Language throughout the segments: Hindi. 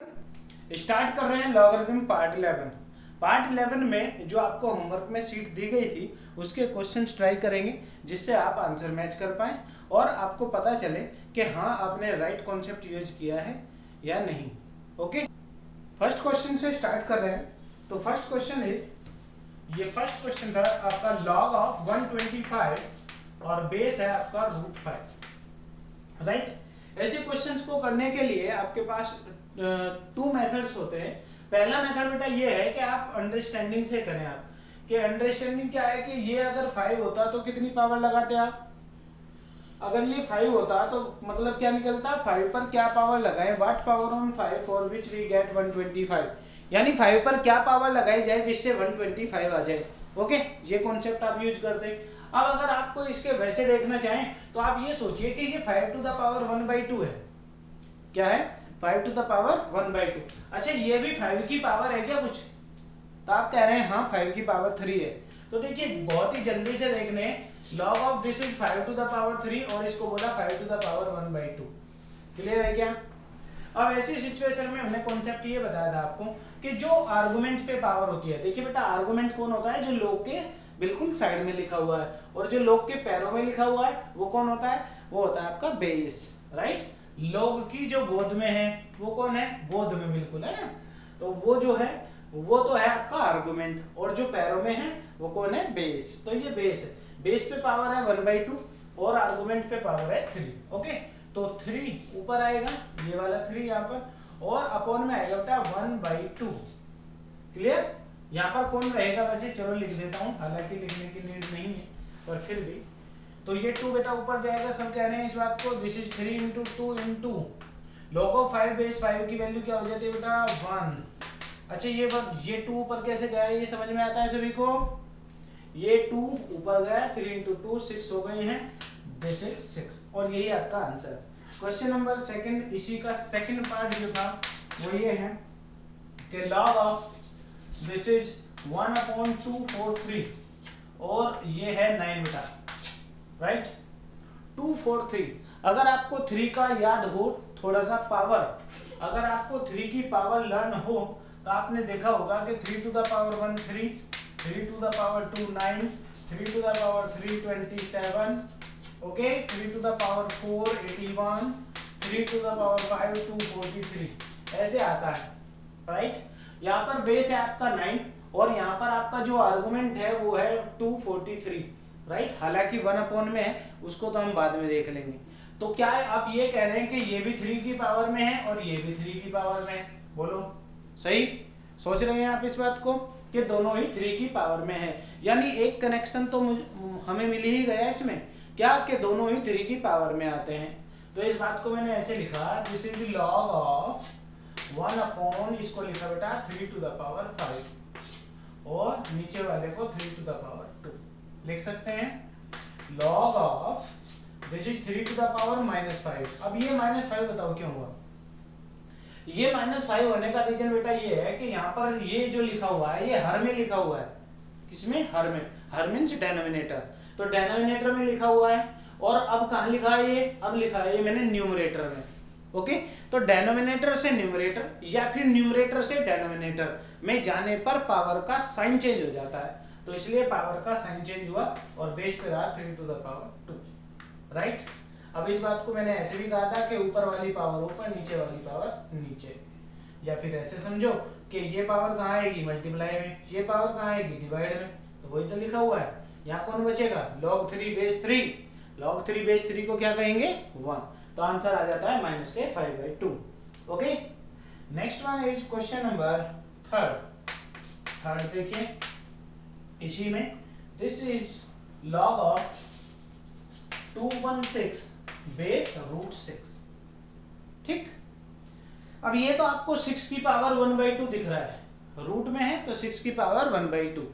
स्टार्ट कर रहे हैं लॉगरिथम पार्ट 11। पार्ट 11 में जो आपको होमवर्क में शीट दी गई थी उसके क्वेश्चंस ट्राई करेंगे जिससे आप आंसर मैच कर पाए और आपको पता चले कि हाँ आपने राइट कॉन्सेप्ट यूज किया है या नहीं। ओके, फर्स्ट क्वेश्चन से स्टार्ट कर रहे हैं। तो फर्स्ट क्वेश्चन है, ये फर्स्ट क्वेश्चन था आपका लॉग ऑफ 125 और बेस है आपका √5। राइट, ऐसे क्वेश्चंस को करने के लिए आपके पास टू मेथड्स होते हैं। पहला मेथड बेटा ये है कि आप अंडरस्टैंडिंग से करें। आप कि अंडरस्टैंडिंग क्या है कि ये अगर 5 होता तो कितनी पावर लगाते आप। अगर ये 5 होता तो मतलब क्या निकलता, 5 पर क्या पावर लगाए, what power on 5 for which we get 125, यानी 5 पर क्या पावर लगाई जाए जिससे 125 आ जाए। ओके, ये कॉन्सेप्ट आप यूज करते हैं। अब अगर आपको इसके वैसे देखना चाहें तो आप ये सोचिए कि ये 5 टू द पावर 1/2 है। क्या है, 5 टू द पावर 1/2। अच्छा, ये भी 5 की पावर है क्या कुछ, तो आप कह रहे हैं हाँ 5 की पावर 3 है। तो देखिए बहुत ही जल्दी से देखने, log of this is 5 to the power 3 और इसको बोला 5 टू द पावर 1/2। क्लियर है क्या। अब ऐसी सिचुएशन में हमने कॉन्सेप्ट ये बताया था आपको कि जो आर्गुमेंट पे पावर होती है, देखिए बेटा आर्गुमेंट कौन होता है, जो लॉग के बिल्कुल साइड में लिखा हुआ है, और जो लॉग के पैरों में लिखा हुआ है वो कौन होता है, वो होता है आपका बेस। राइट, लॉग की जो गोद में है वो कौन है, गोद में बिल्कुल है ना, तो वो जो है वो तो है आपका आर्गुमेंट, और जो पैरों में है वो कौन है, बेस। तो ये बेस है, बेस पे पावर है 1/2 और आर्गुमेंट पे पावर है 3। ओके, तो 3 ऊपर आएगा, ये वाला 3 यहाँ पर, और अपॉन में आएगा बेटा 1/2। क्लियर, यहाँ पर कौन रहेगा, वैसे चलो लिख देता हूँ, हालांकि लिखने की नीड नहीं है पर फिर भी। तो ये 2 बेटा ऊपर जाएगा, सब कह रहे हैं इस बात को, this is 3 into 2 into log of 5 base 5 की वैल्यू क्या हो जाती है बेटा 1। अच्छा ये 2 ऊपर कैसे गया, ये समझ में आता है सभी को, ये 2 ऊपर गया, 3 इंटू 2 6 हो गए हैं, दिस इज 6, और यही आपका आंसर। क्वेश्चन नंबर सेकंड, इसी का सेकंड पार्ट जो था वो ये है कि log ऑफ दिस इज 1/243 और ये है 9 बेटा। राइट, 243। अगर आपको 3 का याद हो थोड़ा सा पावर, अगर आपको 3 की पावर लर्न हो तो आपने देखा होगा कि 3 to the power 1 3, 3 to the power 2 9, 3 to the power 3 27, okay, 3 to the power 4 81, 3 to the power 5 243, ऐसे आता है। राइट, यहाँ पर बेस है आपका 9 और यहाँ पर आपका जो आर्गुमेंट है वो है 243। राइट, हालांकि 1 में है, उसको तो हम बाद में देख लेंगे। तो क्या है, आप ये कह रहे हैं कि ये भी 3 की पावर में है और ये भी 3 की पावर में है, बोलो सही सोच रहे हैं आप इस बात को कि दोनों ही 3 की पावर में है, यानी एक कनेक्शन तो हमें मिल ही गया इसमें, क्या कि दोनों ही 3 की पावर में आते हैं। तो इस बात को मैंने ऐसे लिखा, दिस इज लॉग ऑफ 1 इसको लिखा बेटा 3 टू द पावर 5 और नीचे वाले को 3 टू द पावर 2 लिख सकते हैं। log of this is 3 to the power -5। अब ये -5 बताओ क्यों हुआ, ये -5 होने का रीजन बेटा ये है कि यहाँ पर ये जो लिखा हुआ है ये हर में लिखा हुआ है, किसमें, हर में, हर मीन्स डेनोमिनेटर, तो डेनोमिनेटर में लिखा हुआ है। और अब कहाँ लिखा है ये, अब लिखा है ये मैंने न्यूमरेटर में। ओके, तो डेनोमिनेटर से न्यूमरेटर या फिर न्यूमरेटर से डेनोमिनेटर में जाने पर पावर का साइन चेंज हो जाता है, तो इसलिए पावर का साइन चेंज हुआ और बेस पे रहा 3 टू द पावर 2। राइट, अब इस बात को मैंने ऐसे भी कहा था कि ऊपर वाली पावर ऊपर, नीचे वाली पावर नीचे, या फिर ऐसे समझो कि ये पावर कहाँ आएगी, मल्टीप्लाई में, ये पावर कहाँ आएगी, डिवाइड में, तो वही तो लिखा हुआ है। यहाँ कौन बचेगा, log 3 बेस 3, log 3 बेस 3 को क्या कहेंगे 1, तो आंसर आ जाता है -5/2। Okay, next one is question number third. Third देखिए, इसी में this is log of 216 base √6। ठीक, अब ये तो आपको 6 की पावर 1/2 दिख रहा है, रूट में है तो 6 की पावर 1/2,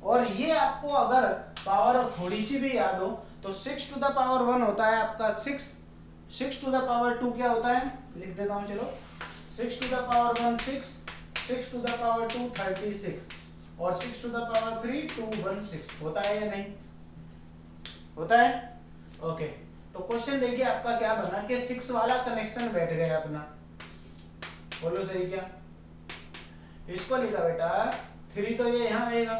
और ये आपको अगर पावर थोड़ी सी भी याद हो तो 6 टू द पावर 1 होता है आपका 6, 6 टू द पावर 2 क्या होता है, लिख देता हूं चलो, 6 to the power 1 6, 6 to the power 2 36, और 6 टू द पावर 3 216, होता है या नहीं, होता है। ओके, तो क्वेश्चन देखिए आपका क्या बना कि 6 वाला कनेक्शन बैठ गया अपना। बोलो सही क्या? इसको लिखा बेटा 3 तो ये यहाँ आएगा,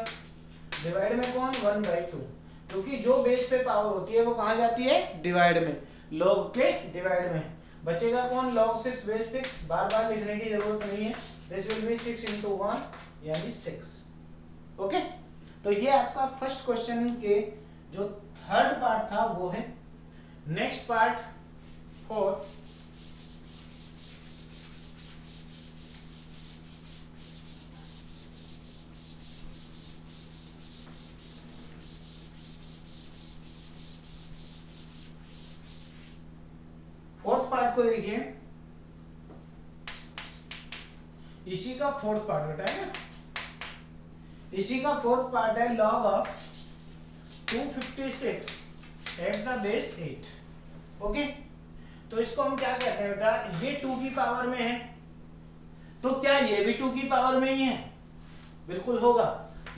डिवाइड में कौन 1/2, क्योंकि जो बेस पे पावर होती है वो कहाँ जाती है? डिवाइड में, लॉग के डिवाइड में। बचेगा कौन? log 6 बेस 6, बार बार लिखने की जरूरत नहीं है। दिस विल बी 6 into 1 यानी 6। ओके, तो ये आपका फर्स्ट क्वेश्चन के जो थर्ड पार्ट था वो है। Next part fourth, fourth part को देखिए, इसी का फोर्थ पार्ट बेटा है ना, इसी का फोर्थ पार्ट है log of 256 eight the base 8। Okay, तो इसको हम क्या कहते हैं बेटा? ये 2 की पावर में है, तो क्या ये भी 2 की पावर में ही है? बिल्कुल होगा।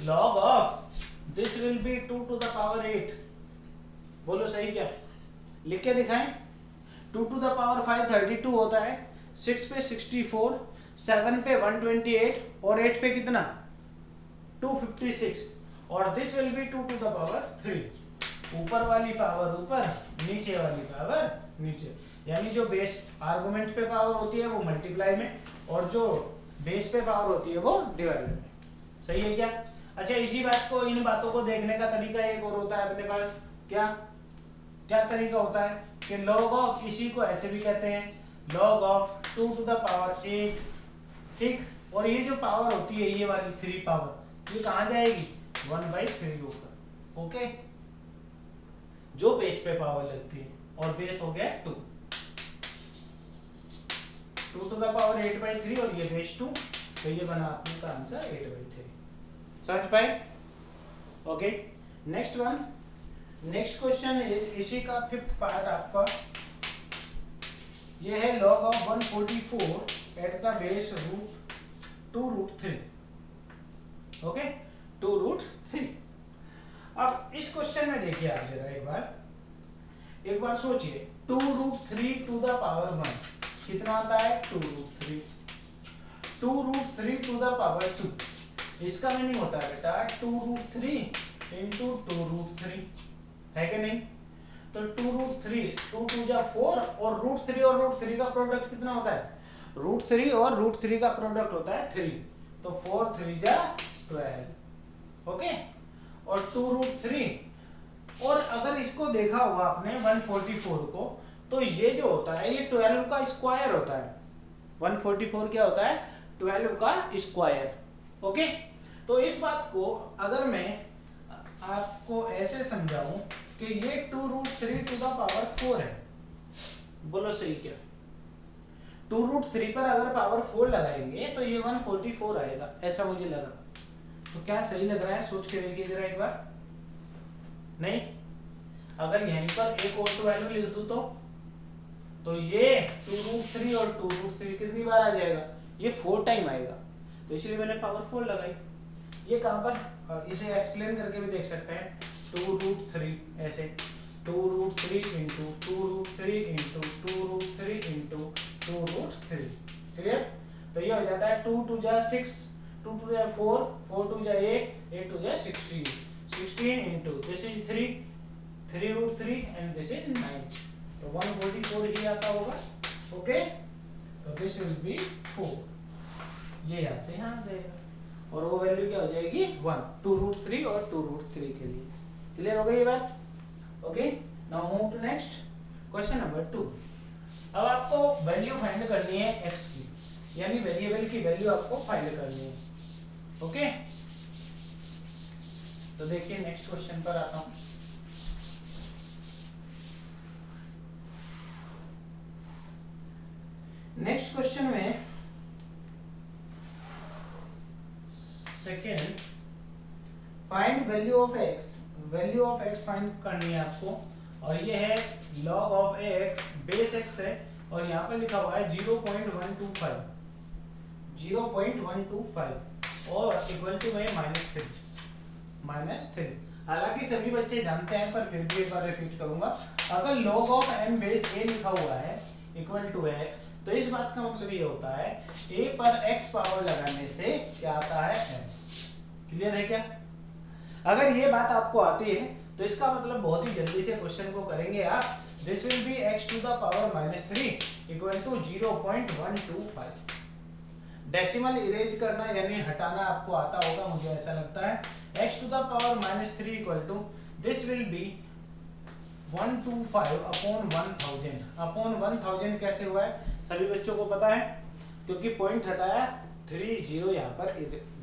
log of this will B 2 to the power 8। बोलो सही क्या? लिख के दिखाएं। 2 to the power 5 32 होता है, 6 पे 64, 7 पे 128 और 8 पे कितना? 256, और this will B 2 to the power 3। ऊपर वाली पावर ऊपर, नीचे वाली पावर नीचे, यानी जो बेस आर्गुमेंट पे पावर होती है वो मल्टीप्लाई में, और जो बेस पे पावर होती है वो डिवाइड में। सही है क्या? अच्छा, इसी बात को, इन बातों को देखने का तरीका एक और होता है अपने पास। क्या क्या तरीका होता है कि log ऑफ, इसी को ऐसे भी कहते हैं log of 2 to the power 8। ठीक, और ये जो पावर होती है ये वाली 3 पावर, ये कहां जाएगी? 1/3 ऊपर। ओके, जो बेस पे पावर लगती है, और बेस हो गया 2, 2 to the power 8/3 और ये बेस 2, तो ये बना आपका आंसर 8/3। समझ पाए? Okay, next one, next question इसी का फिफ्थ पार्ट आपका, ये है log of 144 at the base root 2√3। Okay, 2√3। अब इस क्वेश्चन में देखिए आप जरा एक बार सोचिए, 2√3 टू द पावर 1 कितना आता है? 2√3। 2√3 टू द पावर 2, इसका मीनिंग होता है बेटा 2√3 इंटू 2√3, है कि नहीं? तो 2√3, 2 2 जा 4, और √3 और √3 का प्रोडक्ट कितना होता है? √3 और √3 का प्रोडक्ट होता है 3, तो 4 3 जा 12। ओके, और 2√3, और अगर इसको देखा होगा आपने 144 को, तो ये जो होता है ये 12 का स्क्वायर होता है। 144 क्या होता है? 12 का स्क्वायर। ओके, तो इस बात को अगर मैं आपको ऐसे समझाऊं कि ये 2√3 टू द पावर 4 है, बोलो सही क्या? 2√3 पर अगर पावर 4 लगाएंगे तो ये 144 आएगा, ऐसा मुझे लगा। तो क्या सही लग रहा है? सोच के देखिए जरा एक बार। नहीं, अगर यहीं पर एक और वैल्यू लिख दूं तो ये 2√3 और 2√3 कितनी बार आ जाएगा? ये 4 टाइम आएगा, तो इसलिए मैंने पावर 4 लगाई। ये कहां पर, इसे एक्सप्लेन करके भी देख सकते हैं। 2√3 ऐसे, 2√3 इंटू 2√3 इंटू 2√3 इंटू 2√3। क्लियर? तो ये हो जाता है 2 2 जा 6, 2 2 जा 4, 4 2 जा 8, 8 2 जा 16, 16 into this is 3, 3√3 and this is 9, तो 144 ही आता होगा। ओके, तो दिस विल बी 4, ये यहां से यहां आ जाएगा, और वो वैल्यू क्या हो जाएगी? 1, 2√3 और 2√3 के लिए। क्लियर हो गई ये बात? Okay, now move to next question number 2। अब आपको वैल्यू फाइंड करनी है x की, यानी वेरिएबल की वैल्यू आपको फाइंड करनी है। ओके, तो देखिए नेक्स्ट क्वेश्चन पर आता हूं। नेक्स्ट क्वेश्चन में second, find value of x, value of x find करनी है आपको, और ये है log of x, base x है, और यहाँ पर लिखा हुआ है 0.125, 0.125 और इक्वल टू में -3। हालांकि सभी बच्चे जानते हैं, पर फिर भी एक बार रिपीट करूंगा। अगर log of m base a लिखा हुआ है, इक्वल टू x। तो इस बात का मतलब ये होता है a पर x पावर लगाने से क्या आता है m। क्लियर है क्या? अगर ये बात आपको आती है तो इसका मतलब बहुत ही जल्दी से क्वेश्चन को करेंगे आप। This will be x to the power -3 equal to 0.125। Decimal erase करना यानी हटाना आपको आता होगा, मुझे ऐसा लगता है। x to the power -3 equal to this will be 125 upon 1000। Upon 1000 कैसे हुआ है सभी बच्चों को पता है? क्योंकि पॉइंट हटाया 3 0 यहाँ पर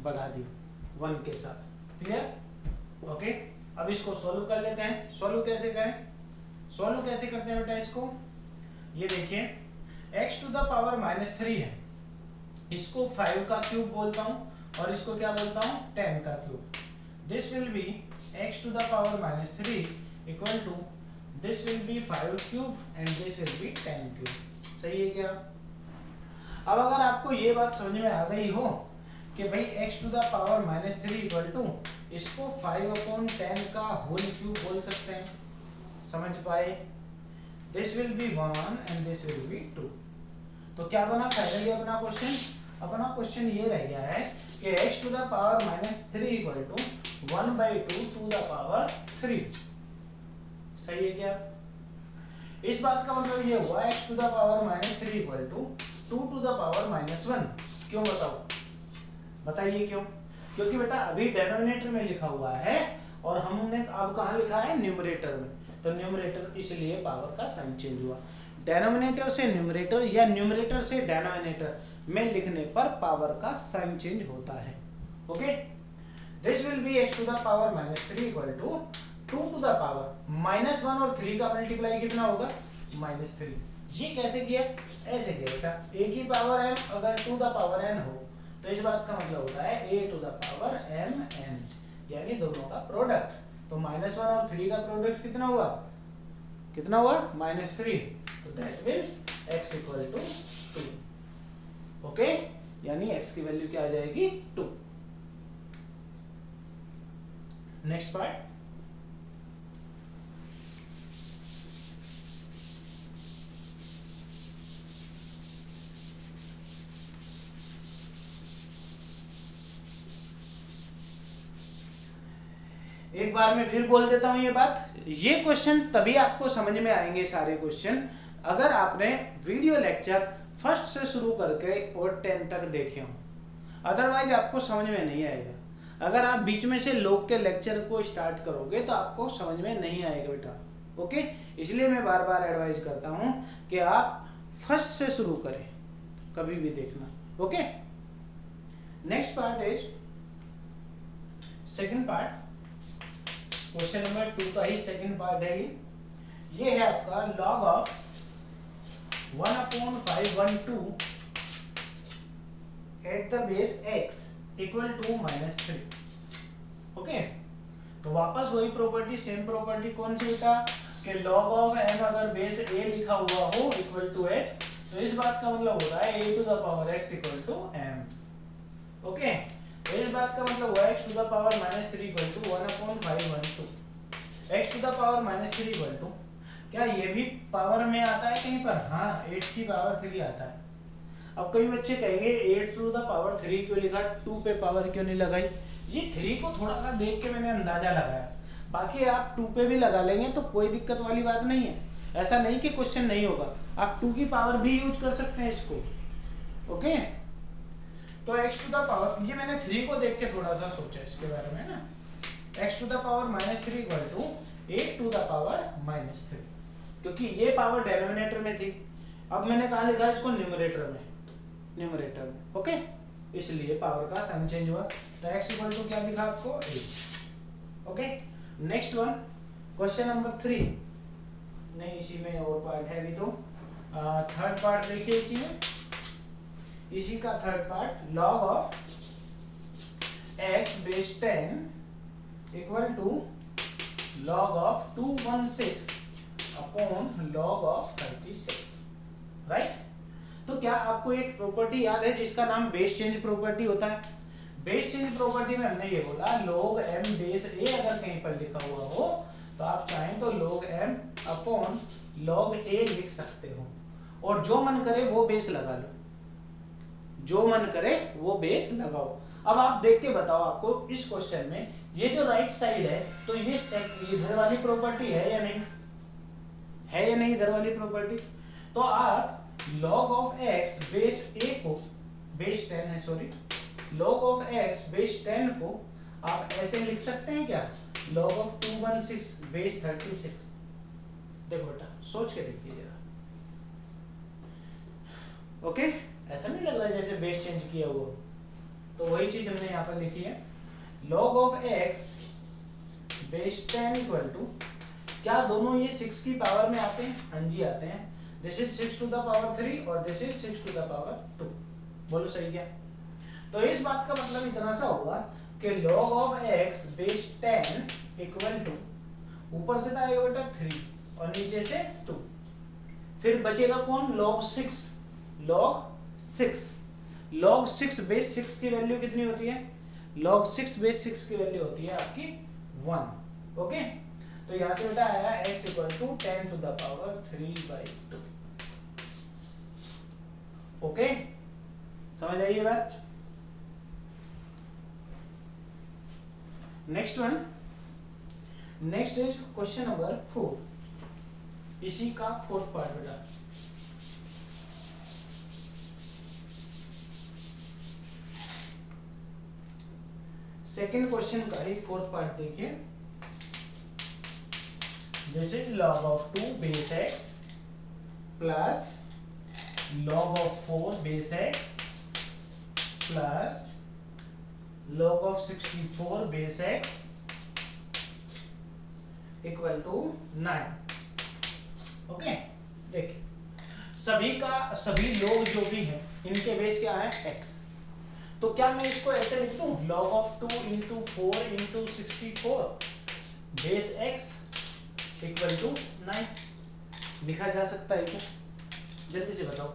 बढ़ा दी 1 के साथ। क्लियर? ओके, अब इसको सॉल्व कर लेते हैं। सॉल्व कैसे करें? सॉल्व कैसे करते हैं बेटा इसको? ये देखिए x टू द पावर -3 है, इसको 5 का क्यूब बोलता हूं और इसको क्या बोलता हूं 10 का cube. This will be x to the power -3 equal to this will be 5 cube and this will be 10 cube. सही है क्या? अब अगर आपको ये बात समझ में आ गई हो कि भाई x to the power -3 equal to इसको 5/10 का होल क्यूब बोल सकते हैं, समझ पाए? This will B 1 and this will B 2। तो क्या बना फाइनली अपना क्वेश्चन? अपना क्वेश्चन ये रह गया है कि x to the power -3 equal to 1/2 to the power 3। सही है क्या? इस बात का मतलब ये हुआ x to the power -3 equal to 2 to the power -1। क्यों बताओ? बताइए क्यों? क्योंकि बेटा अभी डिनोमिनेटर में लिखा हुआ है और हमने अब कहां लिखा है? न्यूमरेटर में। तो न्यूमरेटर इसलिए पावर का साइन चेंज हुआ। डिनोमिनेटर से न्यूमरेटर या न्यूमरेटर से डिनोमिनेटर में लिखने पर पावर का साइन चेंज होता है। Okay, this will be x to the power -3 equal to 2 to the power -1 और 3 का मल्टीप्लाई कितना होगा? -3। ये कैसे किया? ऐसे किया बेटा, a की पावर m अगर टू द पावर n हो तो इस बात का मतलब होता है a to the power m n, यानी दोनों का प्रोडक्ट। तो -1 और 3 का प्रोडक्ट कितना हुआ? कितना हुआ? -3। तो that will x equal to 2। Okay, यानी x की वैल्यू क्या आ जाएगी? 2। नेक्स्ट पार्ट, एक बार मैं फिर बोल देता हूं ये बात। ये क्वेश्चन तभी आपको समझ में आएंगे सारे क्वेश्चन अगर आपने वीडियो लेक्चर फर्स्ट से शुरू करके और 10 तक देखे हो, अदरवाइज आपको समझ में नहीं आएगा। अगर आप बीच में से लोग के लेक्चर को स्टार्ट करोगे तो आपको समझ में नहीं आएगा बेटा। ओके, इसलिए मैं बार बार एडवाइज करता हूं कि आप फर्स्ट से शुरू करें, कभी भी देखना। Okay, next part is second part. Question number 2 का ही सेकंड पार्ट है ये है आपका log of 1/512 at the base x equal to -3। Okay, तो वापस वही प्रॉपर्टी, सेम प्रॉपर्टी कौन सी बेटा कि log ऑफ m अगर बेस a लिखा हुआ हो इक्वल टू x, तो इस बात का मतलब होता है a to the power x equal to m। Okay, तो इस बात का मतलब हुआ x to the power -3 equal to 1/512 x to the power -3 equal to, क्या ये भी पावर में आता है कहीं पर? हाँ, 8 की पावर 3 आता है। अब कई बच्चे कहेंगे 8 टू द पावर 3 क्यों लिखा, 2 पे पावर क्यों नहीं लगाई? ये 3 को थोड़ा सा देख के मैंने अंदाजा लगाया, बाकी आप 2 पे भी लगा लेंगे तो कोई दिक्कत वाली बात नहीं है। ऐसा नहीं कि क्वेश्चन नहीं होगा, आप 2 की पावर भी यूज कर सकते हैं इसको। ओके, तो x टू द पावर, ये मैंने 3 को देख के थोड़ा सा सोचा इसके बारे में ना, x to the power -3 equal to 8 to the power -3, क्योंकि ये पावर डिनोमिनेटर में थी। अब मैंने कहा लिखा इसको न्यूमरेटर में, न्यूमरेटर में। ओके, इसलिए पावर का साइन चेंज हुआ। तो x इक्वल टू क्या दिखा आपको? 8। Okay, next one, question number 3। नहीं, इसी में और पार्ट है अभी तो। थर्ड पार्ट देखिए इसी में, इसी का third part, log of x base 10 equal to log of 216 upon log of 36। Right? तो क्या आपको एक प्रॉपर्टी याद है जिसका नाम बेस चेंज प्रॉपर्टी होता है? बेस चेंज प्रॉपर्टी में हमने ये बोला log m बेस a अगर कहीं पर लिखा हुआ हो तो आप चाहें तो log m upon log a लिख सकते हो, और जो मन करे वो बेस लगा लो, जो मन करे वो बेस लगाओ। अब आप देख के बताओ, आपको इस क्वेश्चन में ये जो राइट साइड है तो ये इधर वाली प्रॉपर्टी है या नहीं, है या नहीं इधर वाली प्रॉपर्टी। तो आप log of x base a को, बेस 10 है sorry, log of x base 10 को आप ऐसे लिख सकते हैं क्या, log ऑफ 216 बेस 36। देखो बेटा सोच के देखिए जरा, ओके ऐसा नहीं लग रहा है जैसे बेस चेंज किया हुआ, तो वही चीज हमने यहाँ पर लिखी है, log of x base 10 equal to, क्या दोनों ये 6 की पावर में आते हैं, हाँ जी आते हैं, this is 6 to the power 3 और this is 6 to the power 2, बोलो सही क्या। तो इस बात का मतलब इतना सा होगा कि log of x base 10 equal to, ऊपर से आएगा बेटा 3 और नीचे से 2, फिर बचेगा कौन, log 6, log 6, log 6 बेस 6 की वैल्यू कितनी होती है, log 6 बेस 6 की वैल्यू होती है आपकी 1, ओके। तो यहाँ से बेटा आया x equal to 10 to the power 3/2, okay समझ आई ये बात। Next one, next is question number 4, इसी का फोर्थ पार्ट बेटा। सेकेंड क्वेश्चन का ही फोर्थ पार्ट देखिए, this is log of 2 base x plus log of 4 base x plus log of 64 base x equal to 9, okay. देखिए सभी लोग जो भी हैं इनके बेस क्या है x, तो क्या मैं इसको ऐसे लिख दूं, log of 2 into 4 into 64 base x equal to 9, लिखा जा सकता है क्या, जल्दी से बताओ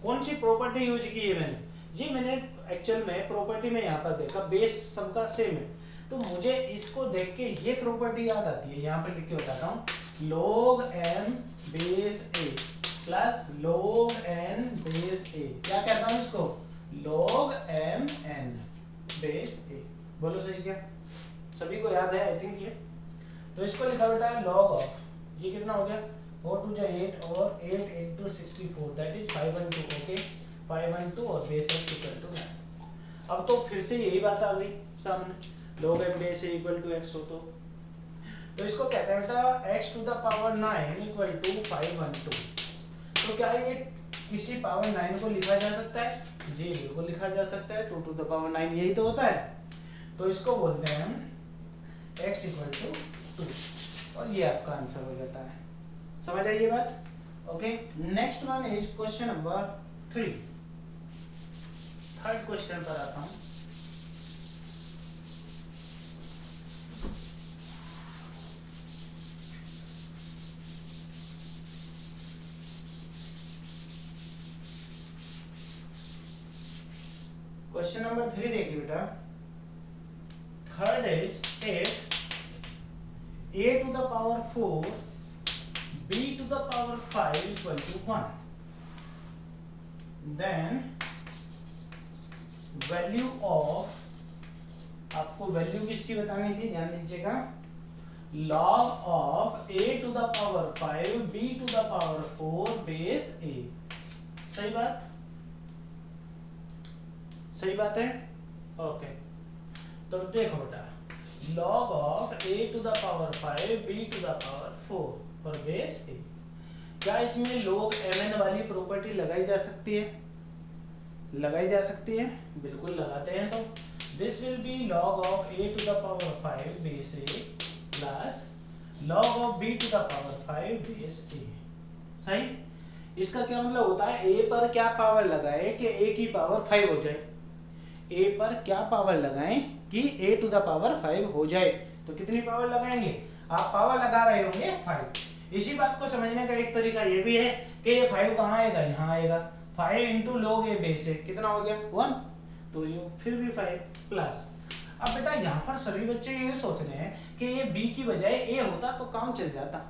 कौन सी प्रॉपर्टी यूज की है मैंने, ये मैंने एक्चुअल में प्रॉपर्टी में यहाँ पर देखा बेस सबका सेम है, तो मुझे इसको देख के ये प्रॉपर्टी याद आती है, यहाँ पे लिख के बताता हूँ, log m base a plus log n base a, क्या कहता हूँ इसको, log m n base a, बोलो सही क्या, सभी को याद है आई थिंक ये। तो इसको लिखा बेटा है log ऑफ, ये कितना हो गया 4 टू 8 और 8 into 64 दैट इज 512, ओके 512 और बेस x इक्वल टू 9। अब तो फिर से यही बात आ गई सामने, log m base a equal to x हो तो इसको कहते हैं बेटा x to the power 9 equal to 512। तो क्या ये किसी पावर 9 को लिखा जा सकता है, जी बिल्कुल लिखा जा सकता है, 2 टू द पावर 9 यही तो होता है, तो इसको बोलते हैं हम x इक्वल टू 2 और ये आपका आंसर हो जाता है, समझ आई ये बात, okay. Next one is question number 3, third question पर आता हूं। क्वेश्चन नंबर 3 देखिए बेटा, third is if a to the power 4 b to the power 5 equal to 1, then value of, आपको वैल्यू किसकी बतानी थी ध्यान दीजिएगा, log of a to the power 5 b to the power 4 base a, सही बात, सही बात है, ओके। तो देखो बेटा log of a to the power 5 b to the power 4 और बेस a, क्या इसमें log mn वाली प्रॉपर्टी लगाई जा सकती है, लगाई जा सकती है, बिल्कुल लगाते हैं। तो this will B log of a to the power 5 base a plus log of b to the power 5 base a, सही। इसका क्या मतलब होता है, a पर क्या पावर लगाए कि a की पावर 5 हो जाए, a पर क्या पावर लगाएं कि a टू द पावर 5 हो जाए, तो कितनी पावर लगाएंगे, आप पावर लगा रहे होंगे 5। इसी बात को समझने का एक तरीका ये भी है कि ये 5 कहाँ आएगा, यहाँ आएगा, 5 इंटू log a बेस है कितना हो गया 1, तो ये फिर भी 5 प्लस। अब बेटा यहाँ पर सभी बच्चे ये सोच रहे हैं कि ये b की बजाय a होता तो काम चल जाता,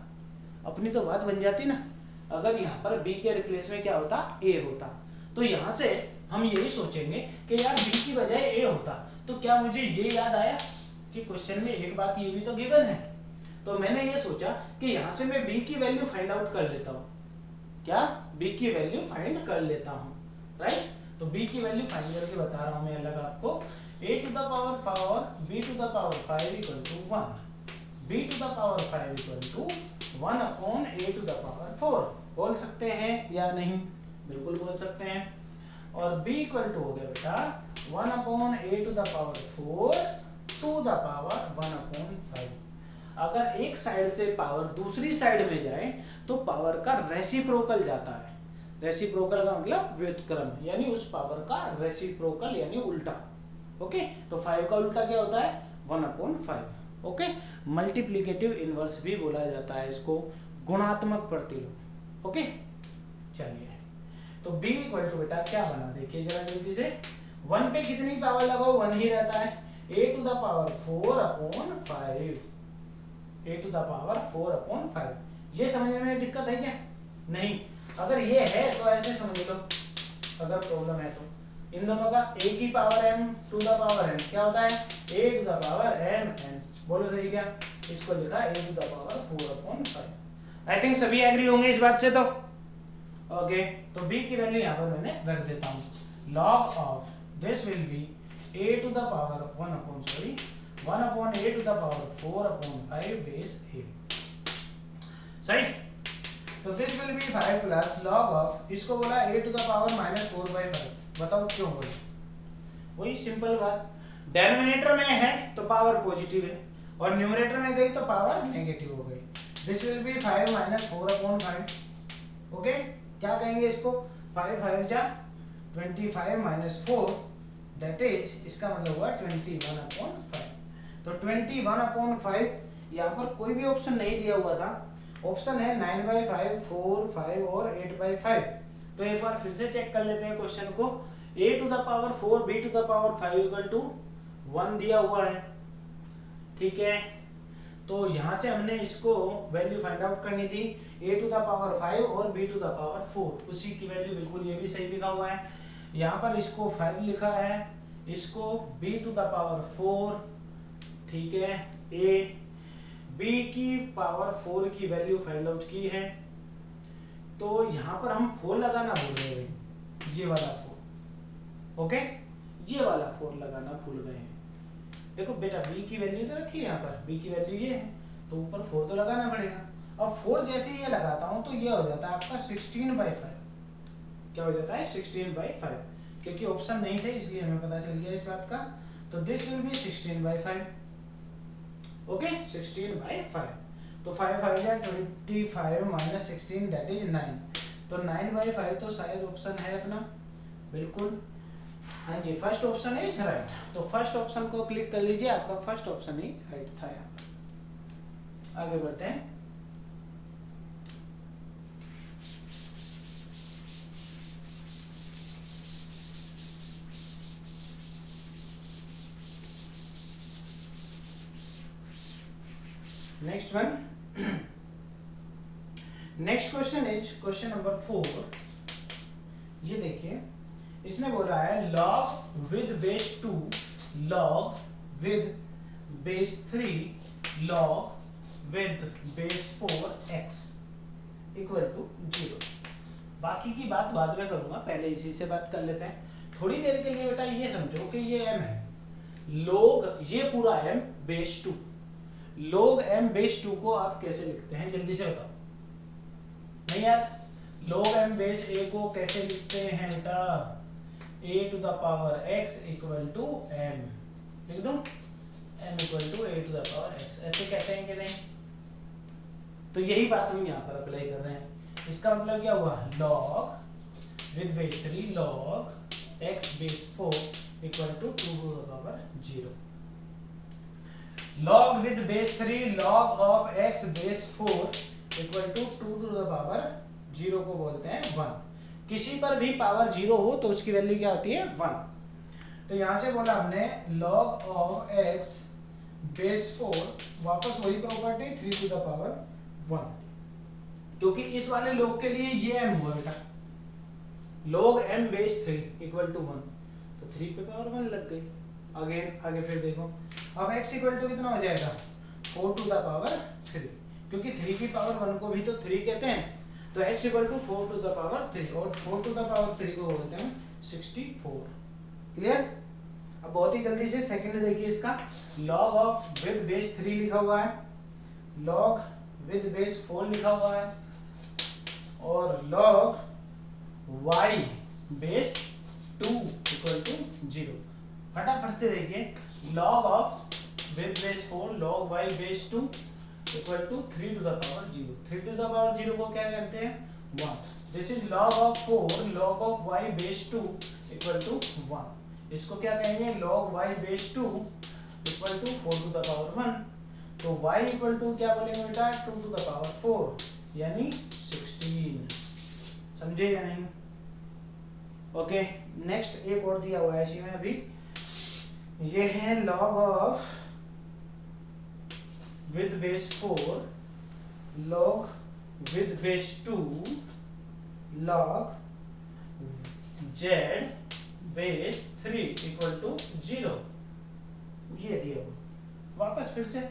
अपनी तो बात बन जाती ना, अगर यहाँ पर b के रिप्लेस में क्या होता, a होता। तो यहाँ से हम यही सोचेंगे कि यार b की बजाय a होता। तो क्या मुझे ये याद आया कि क्वेश्चन में एक बात ये भी तो गिवन है। तो मैंने ये सोचा कि यहाँ से मैं b की वैल्यू फाइंड आउट कर लेता हूँ। क्या, b की वैल्यू फाइंड कर लेता हूँ, राइट। तो b की वैल्यू फाइंड करके बता रहा हूँ मैं अलग आपको। a to the power 4 b to the power 5 equal to 1, b to the power 5 equal to 1 upon a to the power 4। बोल सकते हैं या नहीं? बिल्कुल बोल सकते हैं। और b इक्वल टू हो गया बेटा 1 upon a to the power 4 to the power 1 upon 5। अगर एक साइड से पावर दूसरी साइड में जाए तो पावर का रेसिप्रोकल जाता है। रेसिप्रोकल का मतलब व्युत्क्रम, यानी उस पावर का रेसिप्रोकल यानी उल्टा। ओके, तो 5 का उल्टा क्या होता है, 1 अपॉन 5। ओके, मल्टीप्लिकेटिव इनवर्स भी बोला जाता है इसको, गुणात्मक प्रतिलोम। ओके, चलिए तो b इक्वल टू बेटा क्या बना, देखिए जरा जल्दी से। 1 पे कितनी पावर लगाओ, 1 ही रहता है। a to the power 4 upon 5, a to the power 4 upon 5। ये समझने में दिक्कत है क्या? नहीं। अगर ये है तो ऐसे समझ लो, अगर प्रॉब्लम है तो इन दोनों का a की power m to the power n क्या होता है, a to the power m n। बोलो सही क्या? इसको लिखा a to the power 4 upon 5। I think सभी एग्री होंगे इस बात से। तो ओके, तो b की वैल्यू यहाँ पर मैंने रख देता हूँ। log of this will be a to the power 1 upon a to the power 4 upon 5 base a। सही। तो this will be 5 plus log of, इसको बोला a टू द पावर -4/5। बताओ क्यों बोले? वही सिंपल बात, डेनोमिनेटर में है तो पावर पॉजिटिव है और न्यूमरेटर में गई तो पावर नेगेटिव हो गई। This will be 5 - 4 upon 5। Okay, क्या कहेंगे इसको, 5 5 जा 25 - 4 दैट इज, इसका मतलब हुआ 21 अपॉन 5। तो 21 अपॉन 5, यहाँ पर कोई भी ऑप्शन नहीं दिया हुआ था। ऑप्शन है 9/5, 4, 5 और 8/5। तो एक बार फिर से चेक कर लेते हैं क्वेश्चन को। a to the power 4 b to the power 5 equal to 1 दिया हुआ है, ठीक है। तो यहाँ से हमने इसको वैल्यू फाइंड आउट करनी थी, a टू द पावर 5 और b टू द पावर 4, उसी की वैल्यू बिल्कुल ये भी सही लिखा हुआ है। यहाँ पर इसको 5 लिखा है, इसको b टू द पावर 4, ठीक है। a b की पावर 4 की वैल्यू फाइंड आउट की है। तो यहाँ पर हम 4 लगाना भूल गए, ये वाला 4। ओके, ये वाला 4 लगाना भूल गए हैं। देखो बेटा b की वैल्यू तो रखी है यहाँ पर, b की वैल्यू ये है तो ऊपर 4 तो लगाना पड़ेगा। अब 4 जैसे ये लगाता हूं तो ये हो जाता है आपका 16/5। क्या हो जाता है, 16/5, क्योंकि ऑप्शन नहीं थे इसलिए हमें पता चल गया इस बात का। तो दिस विल बी 16/5। ओके, 16/5। तो 5 5 या 25 - 16 दैट इज 9। तो 9/5 तो शायद ऑप्शन है अपना, बिल्कुल हाँ जी, फर्स्ट ऑप्शन इज राइट। तो फर्स्ट ऑप्शन को क्लिक कर लीजिए, आपका फर्स्ट ऑप्शन ही राइट था। यहाँ पर आगे बढ़ते हैं। Next one, next question is question number 4। ये देखिए, इसने बोला है log with base 2 log with base 3 log with base 4 x equal to 0। बाकी की बात बाद में करूंगा, पहले इसी से बात कर लेते हैं। थोड़ी देर के लिए बेटा ये समझो कि ये m है, log ये पूरा m base 2, log m base 2 को आप कैसे लिखते हैं जल्दी से बताओ। नहीं यार, log m बेस a को कैसे लिखते हैं बेटा, a to the power x equal to m, लिख दूं m equal to a to the power x, ऐसे कहते हैं कि नहीं? तो यही बात हम यहाँ पर अप्लाई कर रहे हैं। इसका मतलब क्या हुआ, log with base 3 log x base 4 equal to 2 to the power 0। log with base 3 log of x base 4 equal to 2 to the power 0 को बोलते हैं 1। किसी पर भी पावर 0 हो तो उसकी वैल्यू क्या होती है, 1। तो यहां से बोला हमने log ऑफ x बेस 4, वापस वही प्रॉपर्टी 3 टू द पावर 1। क्योंकि इस वाले log के लिए ये m हुआ बेटा, log m base 3 equal to 1, तो 3 पे पावर 1 लग गई। अगेन आगे फिर देखो, अब x इक्वल टू कितना हो जाएगा 4 टू द पावर 3, क्योंकि 3 की पावर 1 को भी तो 3 कहते हैं, तो x equal to 4 to the power 3, और 4 टू द पावर 3 को बोलते हैं 64। क्लियर? अब बहुत ही जल्दी से सेकंड देखिए इसका, log ऑफ विद बेस 3 लिखा हुआ है, log विद बेस 4 लिखा हुआ है, और log y base 2 equal to 0। फटाफट से देखिए, log of with base 4 log y base 2 equal to 3 to the power 0। 3 to the power 0 को क्या कहते हैं 1। This is log of 4 log of y base 2 equal to 1। इसको क्या कहेंगे log y base 2 equal to 4 to the power 1। तो y इक्वल टू क्या बोलेंगे बेटा 2 टू द पावर 4 यानी 16। समझे या नहीं? ओके, नेक्स्ट एक और दिया हुआ है इसी में अभी, ये है log of with base 4 log with base 2 log z base 3 equal to 0। ये दिया हुआ। वापस फिर से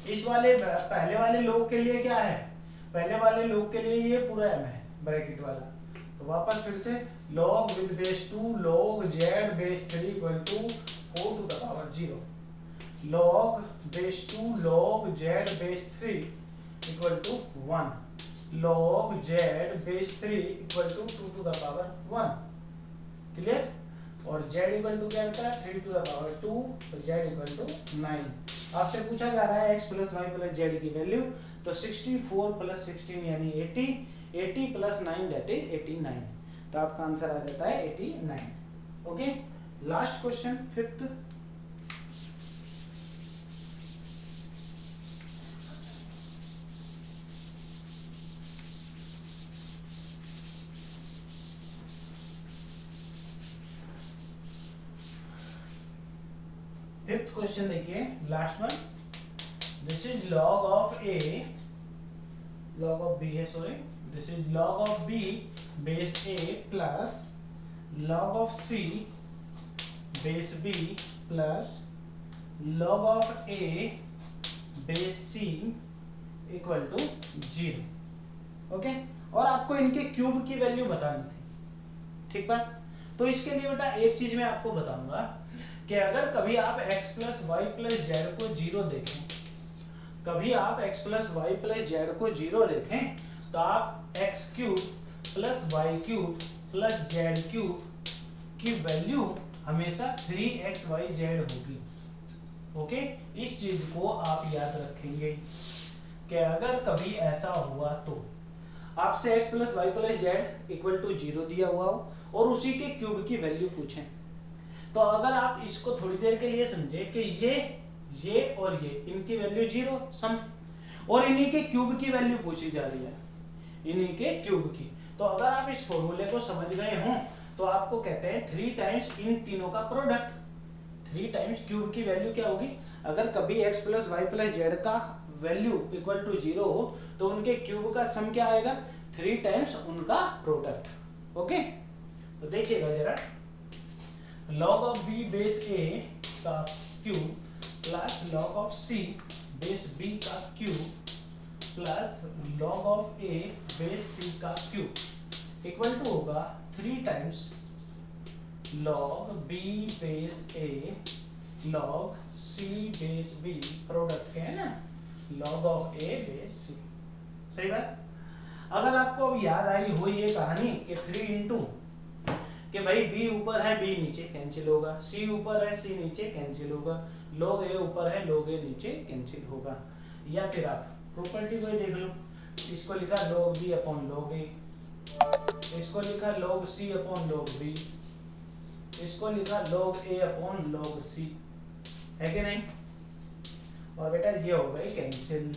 इस वाले पहले वाले log के लिए क्या है, पहले वाले log के लिए ये पूरा m है ब्रैकेट वाला, तो वापस फिर से log with base 2 log z base 3 equal to 4 to the power 0, log base 2 log z base 3 equal to 1, log z base 3 equal to 2 to the power 1। Clear? और z इक्वल टू क्या होता है 3 टू द पावर 2, तो z इक्वल टू 9। आपसे पूछा जा रहा है x plus y plus z की वैल्यू, तो 64 प्लस 16 यानी 80, 80 प्लस 9 दैट इज 89, तो आपका आंसर आ जाता है 89। Okay, last question fifth, fifth question देखिए, last one. This is log of a, log of b है sorry, this is log of b base a plus log of c base b plus log of a base c equal to 0। ओके, और आपको इनके क्यूब की वैल्यू बतानी थी, ठीक बात। तो इसके लिए बेटा एक चीज मैं आपको बताऊंगा कि अगर कभी आप x plus y plus z को 0 देखें, कभी आप x plus y plus z को 0 देखें, तो आप x cube plus y cube plus z cube की वैल्यू हमेशा 3xyz होगी। ओके, इस चीज को आप याद रखेंगे कि अगर कभी ऐसा हुआ तो आपसे x plus y plus z equal to 0 दिया हुआ हो और उसी के क्यूब की वैल्यू पूछें, तो अगर आप इसको थोड़ी देर के लिए समझे कि ये और ये इनकी वैल्यू 0 सम, और इन्हीं के क्यूब की वैल्यू पूछी जा रही है, इन्हीं के क्यूब की, तो अगर आप इस फॉर्मूले को समझ गए हों तो आपको कहते हैं 3 टाइम्स इन तीनों का प्रोडक्ट। 3 टाइम्स क्यूब की वैल्यू क्या होगी, अगर कभी x plus y plus z का वैल्यू इक्वल टू 0 हो तो उनके क्यूब का सम क्या आएगा 3 टाइम्स उनका प्रोडक्ट। ओके, तो देखिएगा जरा, log of b base a का cube plus log of c base b का cube plus log of a base c का क्यूब इक्वल टू होगा 3 times log b base a log c base b, product के है ना, log of a base c। सही बात। अगर आपको अब याद आई हो ये कहानी कि 3 इंटू कि भाई b ऊपर है b नीचे कैंसिल होगा, c ऊपर है c नीचे कैंसिल होगा, log a ऊपर है log a नीचे कैंसिल होगा, या फिर आप प्रॉपर्टी को देख लो, इसको लिखा log b upon log a, इसको लिखा log c upon log b, इसको लिखा log a upon log c, है कि नहीं? और बेटा ये हो गए कैंसिल,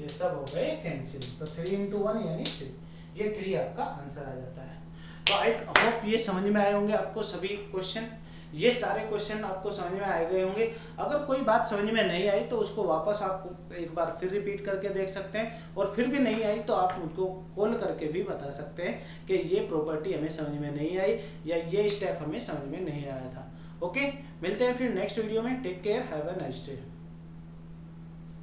ये सब हो गए कैंसिल, तो 3 इंटू 1 यानी 3, ये 3 आपका आंसर आ जाता है। तो आई होप ये समझ में आए होंगे आपको सभी क्वेश्चन ये सारे क्वेश्चन आपको समझ में आ गए होंगे। अगर कोई बात समझ में नहीं आई तो उसको वापस आप एक बार फिर रिपीट करके देख सकते हैं, और फिर भी नहीं आई तो आप मुझको कॉल करके भी बता सकते हैं कि ये प्रॉपर्टी हमें समझ में नहीं आई या ये स्टेप हमें समझ में नहीं आया था। ओके, मिलते हैं फिर नेक्स्ट वीडियो में। Take care, have a nice day.